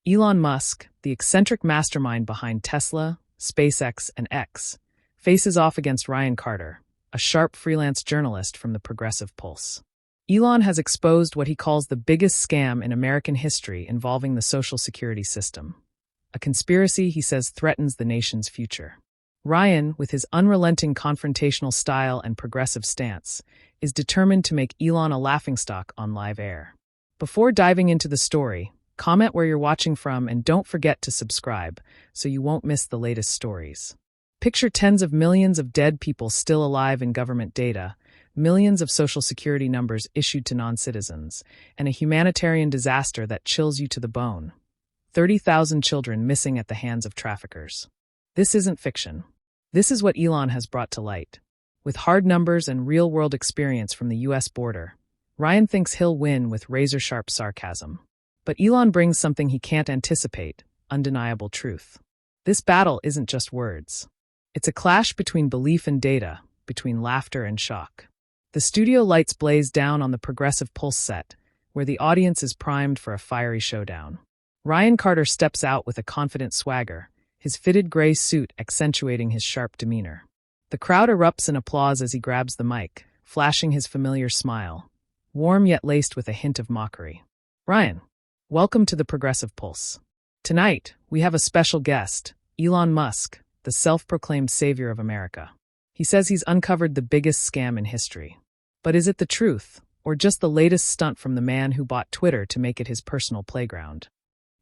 Elon Musk, the eccentric mastermind behind Tesla, SpaceX, and X, faces off against Ryan Carter, a sharp freelance journalist from the Progressive Pulse. Elon has exposed what he calls the biggest scam in American history involving the Social Security system. A conspiracy he says threatens the nation's future. Ryan, with his unrelenting confrontational style and progressive stance, is determined to make Elon a laughingstock on live air. Before diving into the story, comment where you're watching from and don't forget to subscribe so you won't miss the latest stories. Picture tens of millions of dead people still alive in government data, millions of Social Security numbers issued to non-citizens, and a humanitarian disaster that chills you to the bone. 30,000 children missing at the hands of traffickers. This isn't fiction. This is what Elon has brought to light. With hard numbers and real-world experience from the U.S. border, Ryan thinks he'll win with razor-sharp sarcasm. But Elon brings something he can't anticipate, undeniable truth. This battle isn't just words. It's a clash between belief and data, between laughter and shock. The studio lights blaze down on the Progressive Pulse set, where the audience is primed for a fiery showdown. Ryan Carter steps out with a confident swagger, his fitted gray suit accentuating his sharp demeanor. The crowd erupts in applause as he grabs the mic, flashing his familiar smile, warm yet laced with a hint of mockery. Ryan, welcome to the Progressive Pulse. Tonight, we have a special guest, Elon Musk, the self-proclaimed savior of America. He says he's uncovered the biggest scam in history. But is it the truth, or just the latest stunt from the man who bought Twitter to make it his personal playground?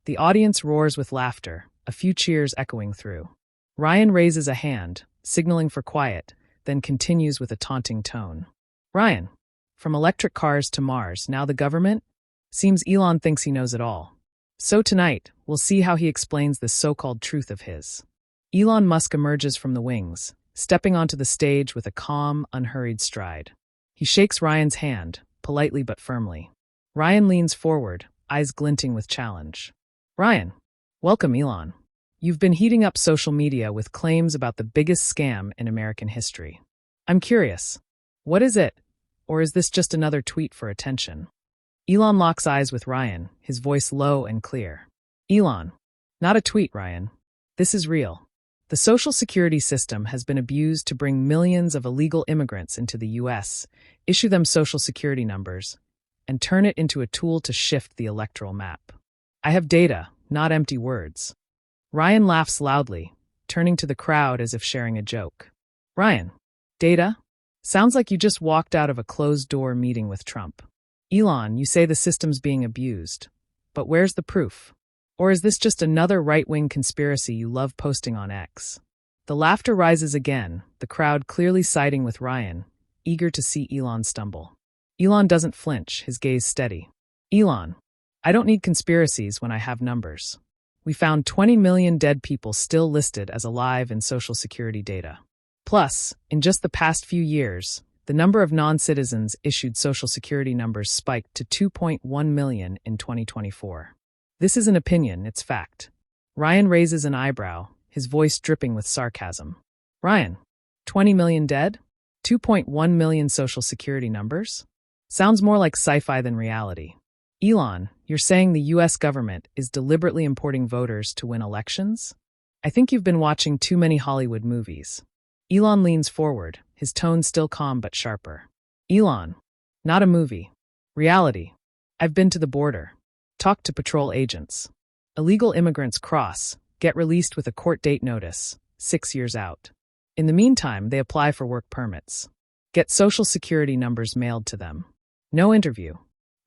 The audience roars with laughter, a few cheers echoing through. Ryan raises a hand, signaling for quiet, then continues with a taunting tone. Ryan, from electric cars to Mars, now the government? Seems Elon thinks he knows it all. So tonight, we'll see how he explains this so-called truth of his. Elon Musk emerges from the wings, stepping onto the stage with a calm, unhurried stride. He shakes Ryan's hand, politely but firmly. Ryan leans forward, eyes glinting with challenge. Ryan, welcome Elon. You've been heating up social media with claims about the biggest scam in American history. I'm curious, what is it? Or is this just another tweet for attention? Elon locks eyes with Ryan, his voice low and clear. Elon, not a tweet, Ryan. This is real. The Social Security system has been abused to bring millions of illegal immigrants into the U.S., issue them Social Security numbers, and turn it into a tool to shift the electoral map. I have data, not empty words. Ryan laughs loudly, turning to the crowd as if sharing a joke. Ryan, data? Sounds like you just walked out of a closed-door meeting with Trump. Elon, you say the system's being abused. But where's the proof? Or is this just another right-wing conspiracy you love posting on X? The laughter rises again, the crowd clearly siding with Ryan, eager to see Elon stumble. Elon doesn't flinch, his gaze steady. Elon, I don't need conspiracies when I have numbers. We found 20 million dead people still listed as alive in Social Security data. Plus, in just the past few years, the number of non-citizens issued Social Security numbers spiked to 2.1 million in 2024. This isn't opinion, it's fact. Ryan raises an eyebrow, his voice dripping with sarcasm. Ryan, 20 million dead? 2.1 million Social Security numbers? Sounds more like sci-fi than reality. Elon, you're saying the U.S. government is deliberately importing voters to win elections? I think you've been watching too many Hollywood movies. Elon leans forward, his tone still calm but sharper. Elon, not a movie. Reality. I've been to the border. Talk to patrol agents. Illegal immigrants cross, get released with a court date notice, 6 years out. In the meantime, they apply for work permits. Get Social Security numbers mailed to them. No interview.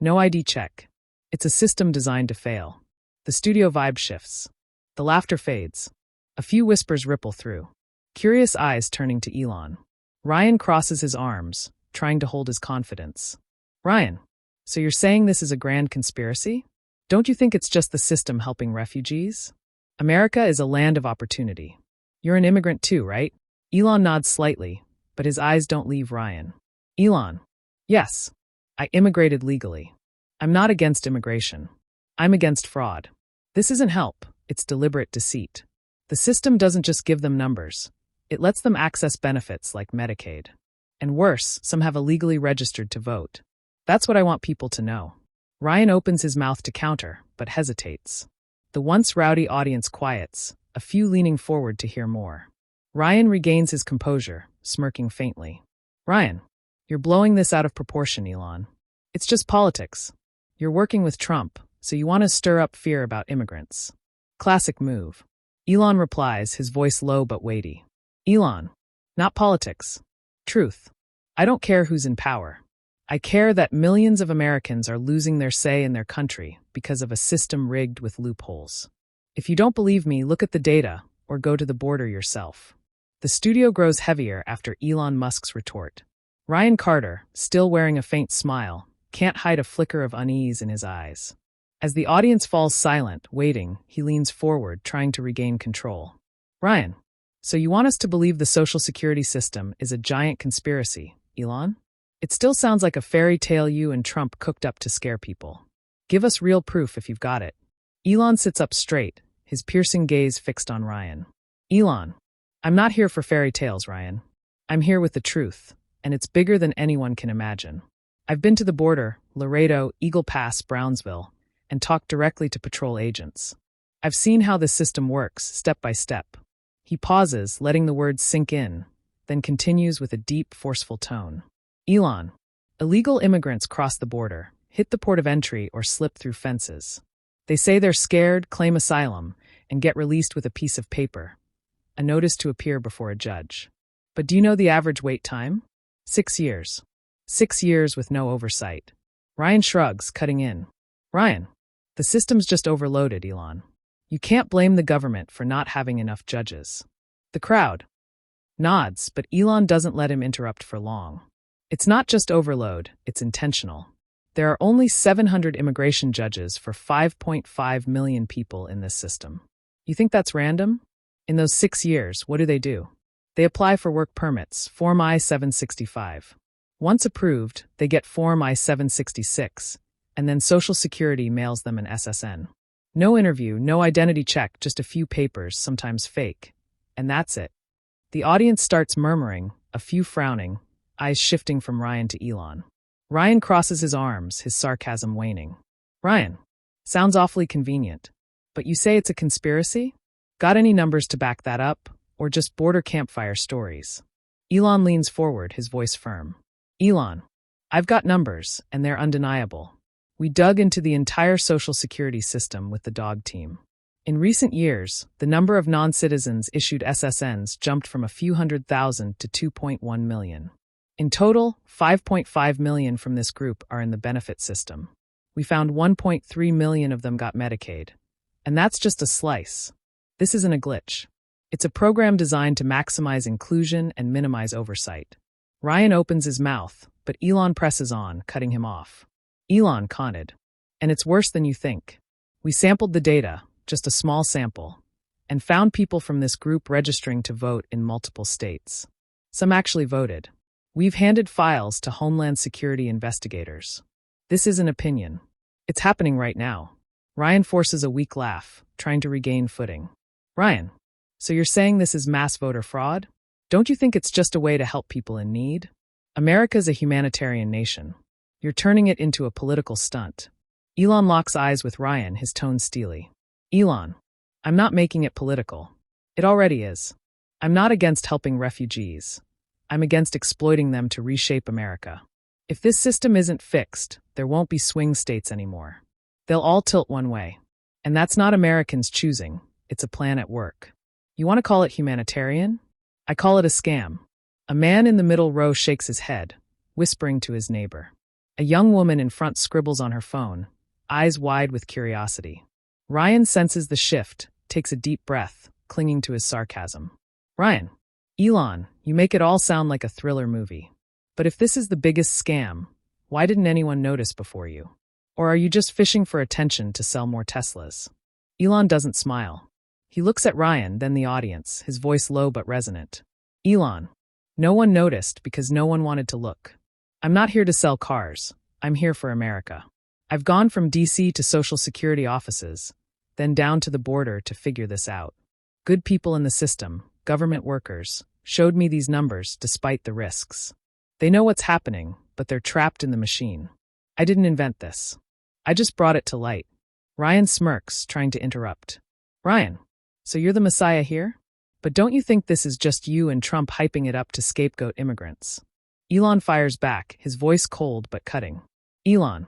No ID check. It's a system designed to fail. The studio vibe shifts. The laughter fades. A few whispers ripple through. Curious eyes turning to Elon. Ryan crosses his arms, trying to hold his confidence. Ryan, so you're saying this is a grand conspiracy? Don't you think it's just the system helping refugees? America is a land of opportunity. You're an immigrant too, right? Elon nods slightly, but his eyes don't leave Ryan. Elon, yes, I immigrated legally. I'm not against immigration. I'm against fraud. This isn't help, it's deliberate deceit. The system doesn't just give them numbers. It lets them access benefits like Medicaid. And worse, some have illegally registered to vote. That's what I want people to know. Ryan opens his mouth to counter, but hesitates. The once rowdy audience quiets, a few leaning forward to hear more. Ryan regains his composure, smirking faintly. Ryan, you're blowing this out of proportion, Elon. It's just politics. You're working with Trump, so you want to stir up fear about immigrants. Classic move. Elon replies, his voice low but weighty. Elon, not politics. Truth. I don't care who's in power. I care that millions of Americans are losing their say in their country because of a system rigged with loopholes. If you don't believe me, look at the data, or go to the border yourself. The studio grows heavier after Elon Musk's retort. Ryan Carter, still wearing a faint smile, can't hide a flicker of unease in his eyes. As the audience falls silent, waiting, he leans forward, trying to regain control. Ryan, so you want us to believe the Social Security system is a giant conspiracy, Elon? It still sounds like a fairy tale you and Trump cooked up to scare people. Give us real proof if you've got it. Elon sits up straight, his piercing gaze fixed on Ryan. Elon, I'm not here for fairy tales, Ryan. I'm here with the truth, and it's bigger than anyone can imagine. I've been to the border, Laredo, Eagle Pass, Brownsville, and talked directly to patrol agents. I've seen how this system works, step by step. He pauses, letting the words sink in, then continues with a deep, forceful tone. Elon, illegal immigrants cross the border, hit the port of entry, or slip through fences. They say they're scared, claim asylum, and get released with a piece of paper, a notice to appear before a judge. But do you know the average wait time? 6 years. 6 years with no oversight. Ryan shrugs, cutting in. Ryan, the system's just overloaded, Elon. You can't blame the government for not having enough judges. The crowd nods, but Elon doesn't let him interrupt for long. It's not just overload, it's intentional. There are only 700 immigration judges for 5.5 million people in this system. You think that's random? In those 6 years, what do? They apply for work permits, Form I-765. Once approved, they get Form I-766, and then Social Security mails them an SSN. No interview, no identity check, just a few papers, sometimes fake. And that's it. The audience starts murmuring, a few frowning, eyes shifting from Ryan to Elon. Ryan crosses his arms, his sarcasm waning. Ryan, sounds awfully convenient. But you say it's a conspiracy? Got any numbers to back that up? Or just border campfire stories? Elon leans forward, his voice firm. Elon, I've got numbers, and they're undeniable. We dug into the entire Social Security system with the dog team. In recent years, the number of non-citizens issued SSNs jumped from a few 100,000 to 2.1 million. In total, 5.5 million from this group are in the benefit system. We found 1.3 million of them got Medicaid. And that's just a slice. This isn't a glitch. It's a program designed to maximize inclusion and minimize oversight. Ryan opens his mouth, but Elon presses on, cutting him off. Elon commented. And it's worse than you think. We sampled the data, just a small sample, and found people from this group registering to vote in multiple states. Some actually voted. We've handed files to Homeland Security investigators. This isn't opinion. It's happening right now. Ryan forces a weak laugh, trying to regain footing. Ryan, so you're saying this is mass voter fraud? Don't you think it's just a way to help people in need? America's a humanitarian nation. You're turning it into a political stunt. Elon locks eyes with Ryan, his tone steely. Elon, I'm not making it political. It already is. I'm not against helping refugees. I'm against exploiting them to reshape America. If this system isn't fixed, there won't be swing states anymore. They'll all tilt one way. And that's not Americans choosing. It's a plan at work. You want to call it humanitarian? I call it a scam. A man in the middle row shakes his head, whispering to his neighbor. A young woman in front scribbles on her phone, eyes wide with curiosity. Ryan senses the shift, takes a deep breath, clinging to his sarcasm. Ryan, Elon, you make it all sound like a thriller movie. But if this is the biggest scam, why didn't anyone notice before you? Or are you just fishing for attention to sell more Teslas? Elon doesn't smile. He looks at Ryan, then the audience, his voice low but resonant. Elon, no one noticed because no one wanted to look. I'm not here to sell cars. I'm here for America. I've gone from DC to Social Security offices, then down to the border to figure this out. Good people in the system, government workers, showed me these numbers despite the risks. They know what's happening, but they're trapped in the machine. I didn't invent this. I just brought it to light. Ryan smirks, trying to interrupt. Ryan, so you're the Messiah here? But don't you think this is just you and Trump hyping it up to scapegoat immigrants? Elon fires back, his voice cold but cutting. Elon,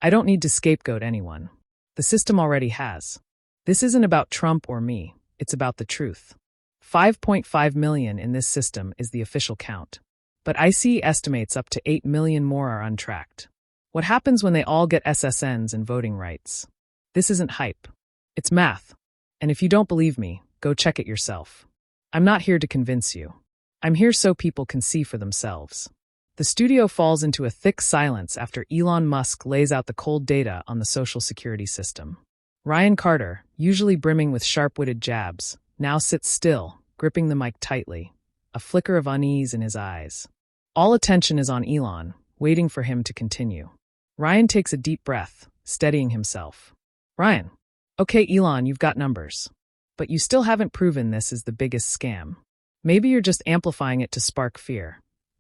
I don't need to scapegoat anyone. The system already has. This isn't about Trump or me, it's about the truth. 5.5 million in this system is the official count. But ICE estimates up to 8 million more are untracked. What happens when they all get SSNs and voting rights? This isn't hype. It's math. And if you don't believe me, go check it yourself. I'm not here to convince you. I'm here so people can see for themselves. The studio falls into a thick silence after Elon Musk lays out the cold data on the Social Security system. Ryan Carter, usually brimming with sharp-witted jabs, now sits still, gripping the mic tightly, a flicker of unease in his eyes. All attention is on Elon, waiting for him to continue. Ryan takes a deep breath, steadying himself. Ryan, okay, Elon, you've got numbers. But you still haven't proven this is the biggest scam. Maybe you're just amplifying it to spark fear.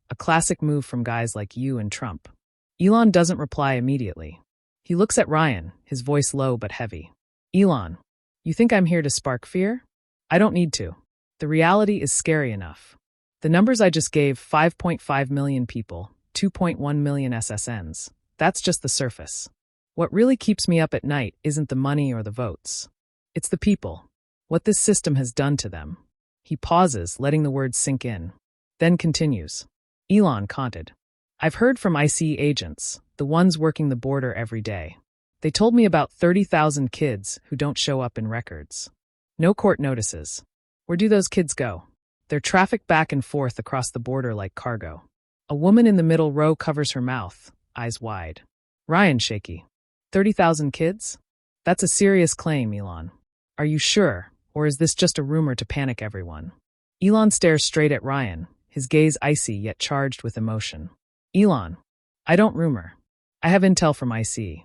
A classic move from guys like you and Trump. Elon doesn't reply immediately. He looks at Ryan, his voice low but heavy. Elon, you think I'm here to spark fear? I don't need to. The reality is scary enough. The numbers I just gave, 5.5 million people, 2.1 million SSNs, that's just the surface. What really keeps me up at night isn't the money or the votes. It's the people. What this system has done to them. He pauses, letting the words sink in. Then continues. Elon commented. I've heard from ICE agents, the ones working the border every day. They told me about 30,000 kids who don't show up in records. No court notices. Where do those kids go? They're trafficked back and forth across the border like cargo. A woman in the middle row covers her mouth, eyes wide. Ryan shaky. 30,000 kids? That's a serious claim, Elon. Are you sure? Or is this just a rumor to panic everyone? Elon stares straight at Ryan, his gaze icy yet charged with emotion. Elon, I don't rumor. I have intel from ICE.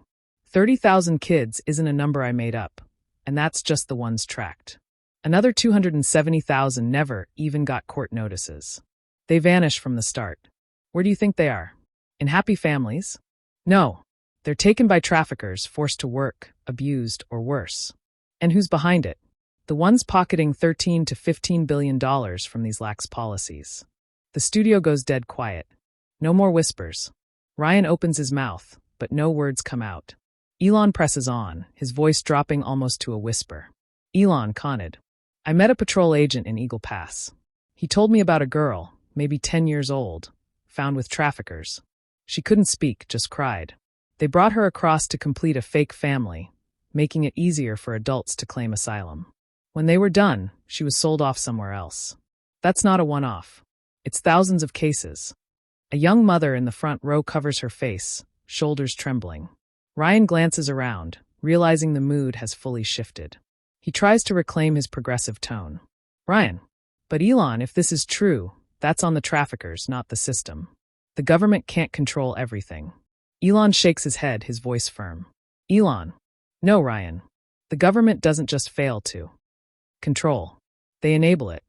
30,000 kids isn't a number I made up, and that's just the ones tracked. Another 270,000 never even got court notices. They vanish from the start. Where do you think they are? In happy families? No. They're taken by traffickers, forced to work, abused, or worse. And who's behind it? The ones pocketing $13 to $15 billion from these lax policies. The studio goes dead quiet. No more whispers. Ryan opens his mouth, but no words come out. Elon presses on, his voice dropping almost to a whisper. Elon commented. I met a patrol agent in Eagle Pass. He told me about a girl, maybe 10 years old, found with traffickers. She couldn't speak, just cried. They brought her across to complete a fake family, making it easier for adults to claim asylum. When they were done, she was sold off somewhere else. That's not a one-off. It's thousands of cases. A young mother in the front row covers her face, shoulders trembling. Ryan glances around, realizing the mood has fully shifted. He tries to reclaim his progressive tone. Ryan, but Elon, if this is true, that's on the traffickers, not the system. The government can't control everything. Elon shakes his head, his voice firm. Elon. No, Ryan. The government doesn't just fail to control. They enable it.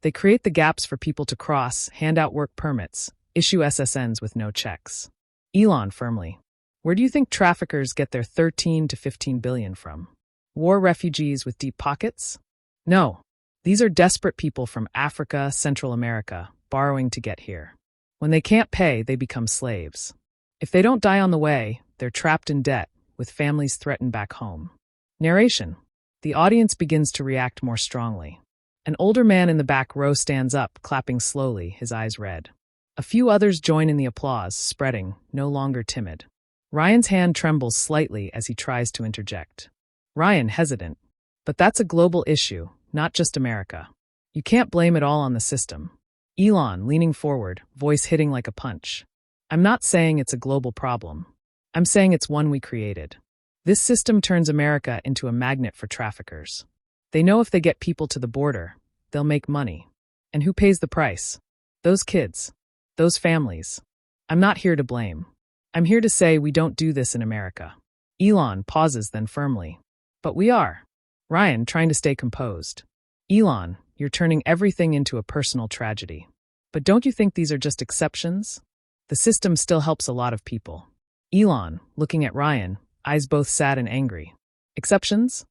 They create the gaps for people to cross, hand out work permits, issue SSNs with no checks. Elon firmly. Where do you think traffickers get their 13 to 15 billion from? War refugees with deep pockets? No. These are desperate people from Africa, Central America, borrowing to get here. When they can't pay, they become slaves. If they don't die on the way, they're trapped in debt, with families threatened back home. Narration. The audience begins to react more strongly. An older man in the back row stands up, clapping slowly, his eyes red. A few others join in the applause, spreading, no longer timid. Ryan's hand trembles slightly as he tries to interject. Ryan, hesitant. But that's a global issue, not just America. You can't blame it all on the system. Elon, leaning forward, voice hitting like a punch. I'm not saying it's a global problem. I'm saying it's one we created. This system turns America into a magnet for traffickers. They know if they get people to the border, they'll make money. And who pays the price? Those kids. Those families. I'm not here to blame. I'm here to say we don't do this in America. Elon pauses, then firmly. But we are. Ryan, trying to stay composed. Elon, you're turning everything into a personal tragedy. But don't you think these are just exceptions? The system still helps a lot of people. Elon, looking at Ryan, eyes both sad and angry. Exceptions?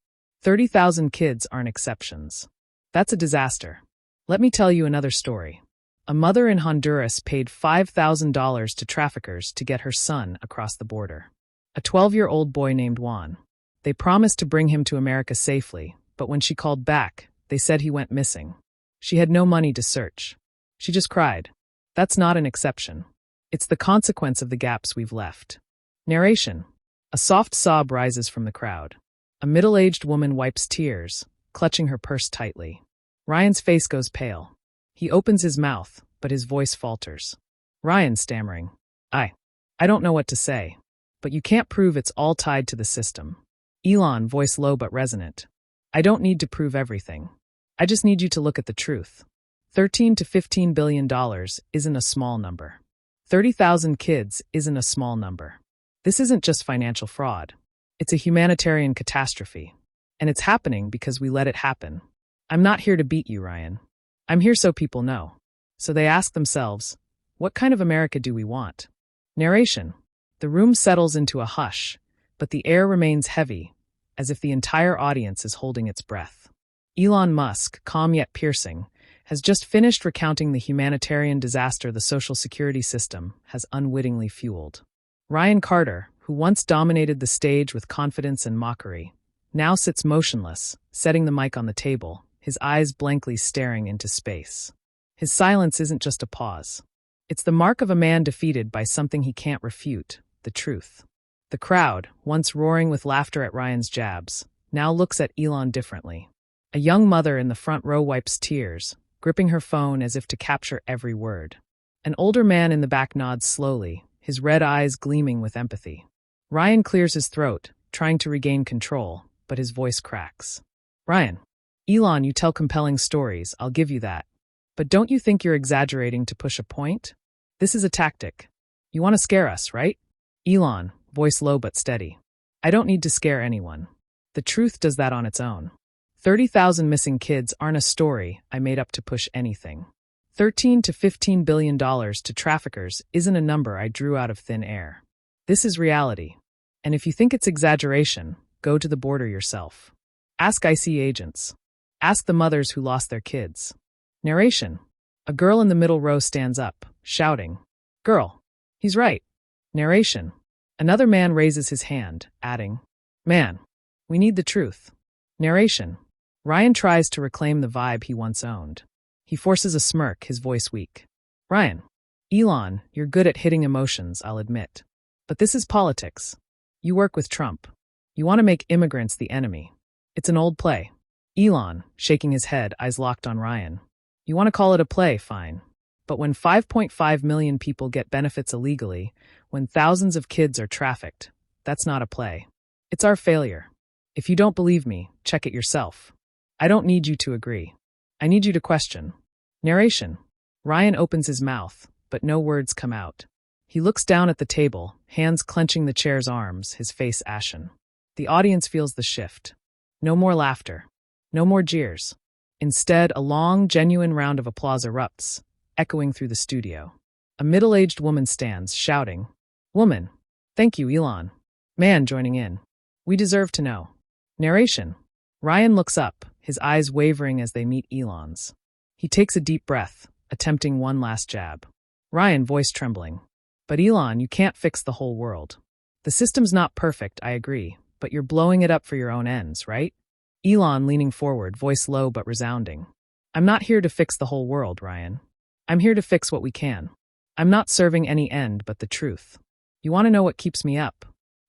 30,000 kids aren't exceptions. That's a disaster. Let me tell you another story. A mother in Honduras paid $5,000 to traffickers to get her son across the border. A 12-year-old boy named Juan. They promised to bring him to America safely, but when she called back, they said he went missing. She had no money to search. She just cried. That's not an exception. It's the consequence of the gaps we've left. Narration. A soft sob rises from the crowd. A middle-aged woman wipes tears, clutching her purse tightly. Ryan's face goes pale. He opens his mouth, but his voice falters. Ryan stammering. I don't know what to say. But you can't prove it's all tied to the system. Elon, voice low but resonant. I don't need to prove everything. I just need you to look at the truth. $13 to $15 billion isn't a small number. 30,000 kids isn't a small number. This isn't just financial fraud. It's a humanitarian catastrophe. And it's happening because we let it happen. I'm not here to beat you, Ryan. I'm here so people know. So they ask themselves, what kind of America do we want? Narration. The room settles into a hush, but the air remains heavy, as if the entire audience is holding its breath. Elon Musk, calm yet piercing, has just finished recounting the humanitarian disaster the Social Security system has unwittingly fueled. Ryan Carter, who once dominated the stage with confidence and mockery, now sits motionless, setting the mic on the table, his eyes blankly staring into space. His silence isn't just a pause. It's the mark of a man defeated by something he can't refute, the truth. The crowd, once roaring with laughter at Ryan's jabs, now looks at Elon differently. A young mother in the front row wipes tears, gripping her phone as if to capture every word. An older man in the back nods slowly, his red eyes gleaming with empathy. Ryan clears his throat, trying to regain control, but his voice cracks. Ryan. Elon, you tell compelling stories, I'll give you that. But don't you think you're exaggerating to push a point? This is a tactic. You want to scare us, right? Elon, voice low but steady. I don't need to scare anyone. The truth does that on its own. 30,000 missing kids aren't a story I made up to push anything. $13 to $15 billion to traffickers isn't a number I drew out of thin air. This is reality. And if you think it's exaggeration, go to the border yourself. Ask IC agents. Ask the mothers who lost their kids. Narration. A girl in the middle row stands up, shouting, Girl, he's right. Narration. Another man raises his hand, adding, Man, we need the truth. Narration. Ryan tries to reclaim the vibe he once owned. He forces a smirk, his voice weak. Ryan. Elon, you're good at hitting emotions, I'll admit. But this is politics. You work with Trump. You want to make immigrants the enemy. It's an old play. Elon, shaking his head, eyes locked on Ryan. You want to call it a play, fine. But when 5.5 million people get benefits illegally, when thousands of kids are trafficked, that's not a play. It's our failure. If you don't believe me, check it yourself. I don't need you to agree. I need you to question. Narration. Ryan opens his mouth, but no words come out. He looks down at the table, hands clenching the chair's arms, his face ashen. The audience feels the shift. No more laughter. No more jeers. Instead, a long, genuine round of applause erupts, echoing through the studio. A middle-aged woman stands, shouting, Woman. Thank you, Elon. Man joining in. We deserve to know. Narration. Ryan looks up, his eyes wavering as they meet Elon's. He takes a deep breath, attempting one last jab. Ryan, voice trembling. But Elon, you can't fix the whole world. The system's not perfect, I agree, but you're blowing it up for your own ends, right? Elon leaning forward, voice low but resounding. I'm not here to fix the whole world, Ryan. I'm here to fix what we can. I'm not serving any end but the truth. You want to know what keeps me up?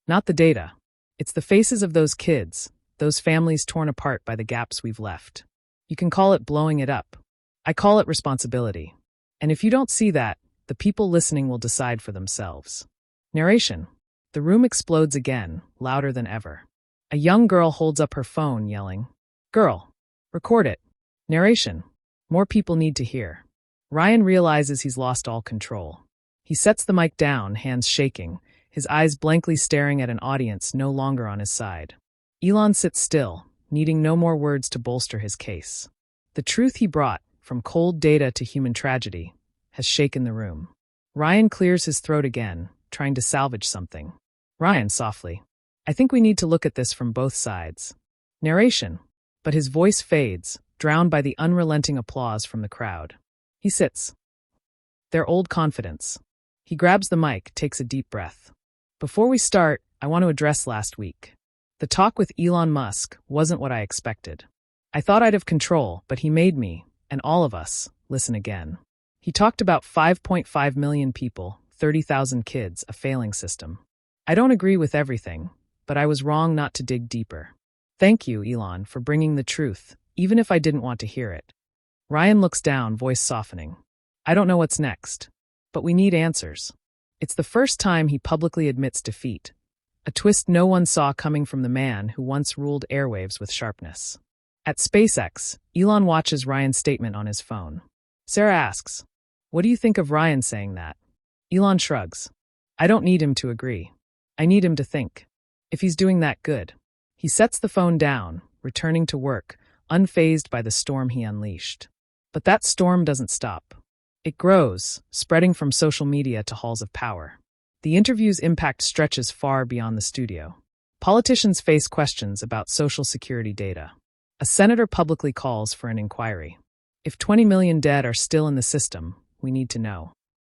Not the data. It's the faces of those kids, those families torn apart by the gaps we've left. You can call it blowing it up. I call it responsibility. And if you don't see that, the people listening will decide for themselves. Narration. The room explodes again, louder than ever. A young girl holds up her phone, yelling, Girl, record it. Narration. More people need to hear. Ryan realizes he's lost all control. He sets the mic down, hands shaking, his eyes blankly staring at an audience no longer on his side. Elon sits still, needing no more words to bolster his case. The truth he brought, from cold data to human tragedy, has shaken the room. Ryan clears his throat again, trying to salvage something. Ryan, softly. I think we need to look at this from both sides. Narration. But his voice fades, drowned by the unrelenting applause from the crowd. He sits. Their old confidence. He grabs the mic, takes a deep breath. Before we start, I want to address last week. The talk with Elon Musk wasn't what I expected. I thought I'd have control, but he made me, and all of us, listen again. He talked about 5.5 million people, 30,000 kids, a failing system. I don't agree with everything, but I was wrong not to dig deeper. Thank you, Elon, for bringing the truth, even if I didn't want to hear it. Ryan looks down, voice softening. I don't know what's next, but we need answers. It's the first time he publicly admits defeat, a twist no one saw coming from the man who once ruled airwaves with sharpness. At SpaceX, Elon watches Ryan's statement on his phone. Sarah asks, "What do you think of Ryan saying that?" Elon shrugs. I don't need him to agree. I need him to think. If he's doing that, good. He sets the phone down, returning to work, unfazed by the storm he unleashed. But that storm doesn't stop. It grows, spreading from social media to halls of power. The interview's impact stretches far beyond the studio. Politicians face questions about Social Security data. A senator publicly calls for an inquiry. If 20 million dead are still in the system, we need to know.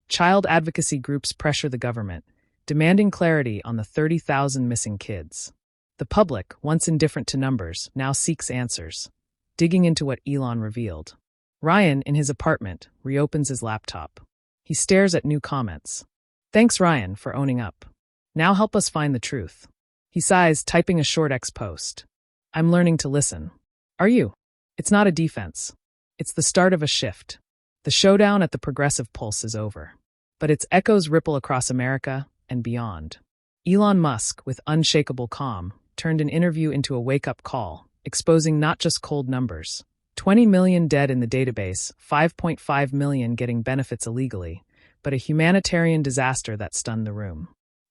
Child advocacy groups pressure the government, demanding clarity on the 30,000 missing kids. The public, once indifferent to numbers, now seeks answers, digging into what Elon revealed. Ryan, in his apartment, reopens his laptop. He stares at new comments. Thanks, Ryan, for owning up. Now help us find the truth. He sighs, typing a short X post. I'm learning to listen. Are you? It's not a defense. It's the start of a shift. The showdown at the Progressive Pulse is over. But its echoes ripple across America and beyond. Elon Musk, with unshakable calm, turned an interview into a wake-up call, exposing not just cold numbers. 20 million dead in the database, 5.5 million getting benefits illegally, but a humanitarian disaster that stunned the room.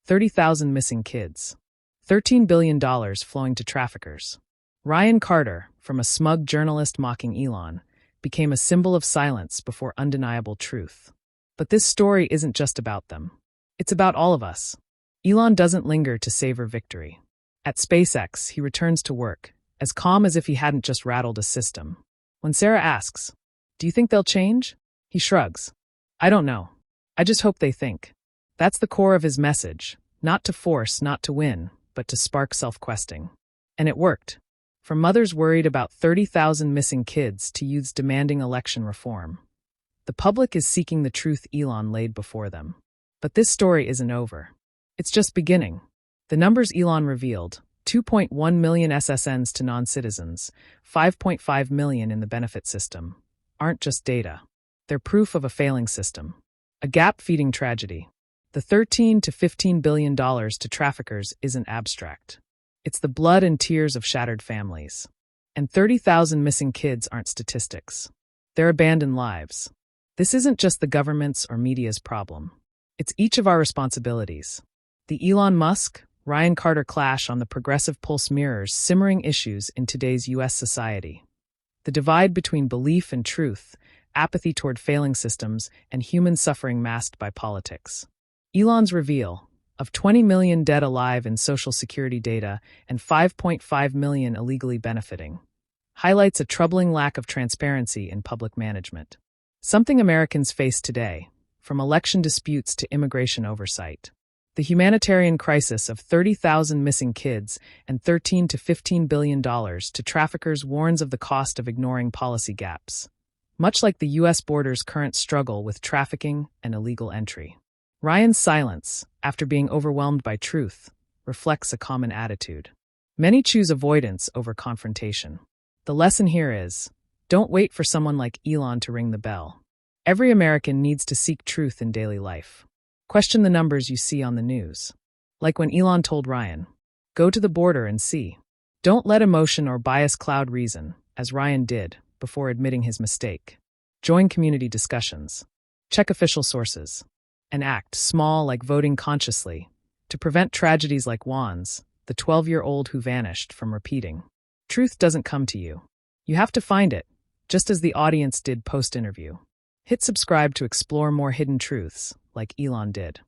30,000 missing kids. $13 billion flowing to traffickers. Ryan Carter, from a smug journalist mocking Elon, became a symbol of silence before undeniable truth. But this story isn't just about them. It's about all of us. Elon doesn't linger to savor victory. At SpaceX, he returns to work, as calm as if he hadn't just rattled a system. When Sarah asks, "Do you think they'll change?" he shrugs. I don't know. I just hope they think. That's the core of his message, not to force, not to win, but to spark self-questing. And it worked. From mothers worried about 30,000 missing kids to youths demanding election reform. The public is seeking the truth Elon laid before them. But this story isn't over. It's just beginning. The numbers Elon revealed, 2.1 million SSNs to non-citizens, 5.5 million in the benefit system, aren't just data. They're proof of a failing system. A gap-feeding tragedy. The $13 to $15 billion to traffickers isn't abstract. It's the blood and tears of shattered families. And 30,000 missing kids aren't statistics. They're abandoned lives. This isn't just the government's or media's problem. It's each of our responsibilities. The Elon Musk, Ryan Carter clash on the Progressive Pulse mirrors simmering issues in today's U.S. society. The divide between belief and truth, apathy toward failing systems, and human suffering masked by politics. Elon's reveal of 20 million dead alive in Social Security data and 5.5 million illegally benefiting highlights a troubling lack of transparency in public management. Something Americans face today, from election disputes to immigration oversight. The humanitarian crisis of 30,000 missing kids and $13 to $15 billion to traffickers warns of the cost of ignoring policy gaps, much like the U.S. border's current struggle with trafficking and illegal entry. Ryan's silence, after being overwhelmed by truth, reflects a common attitude. Many choose avoidance over confrontation. The lesson here is, don't wait for someone like Elon to ring the bell. Every American needs to seek truth in daily life. Question the numbers you see on the news. Like when Elon told Ryan, go to the border and see. Don't let emotion or bias cloud reason, as Ryan did, before admitting his mistake. Join community discussions. Check official sources. And act small, like voting consciously, to prevent tragedies like Juan's, the 12-year-old who vanished, from repeating. Truth doesn't come to you. You have to find it, just as the audience did post-interview. Hit subscribe to explore more hidden truths, like Elon did.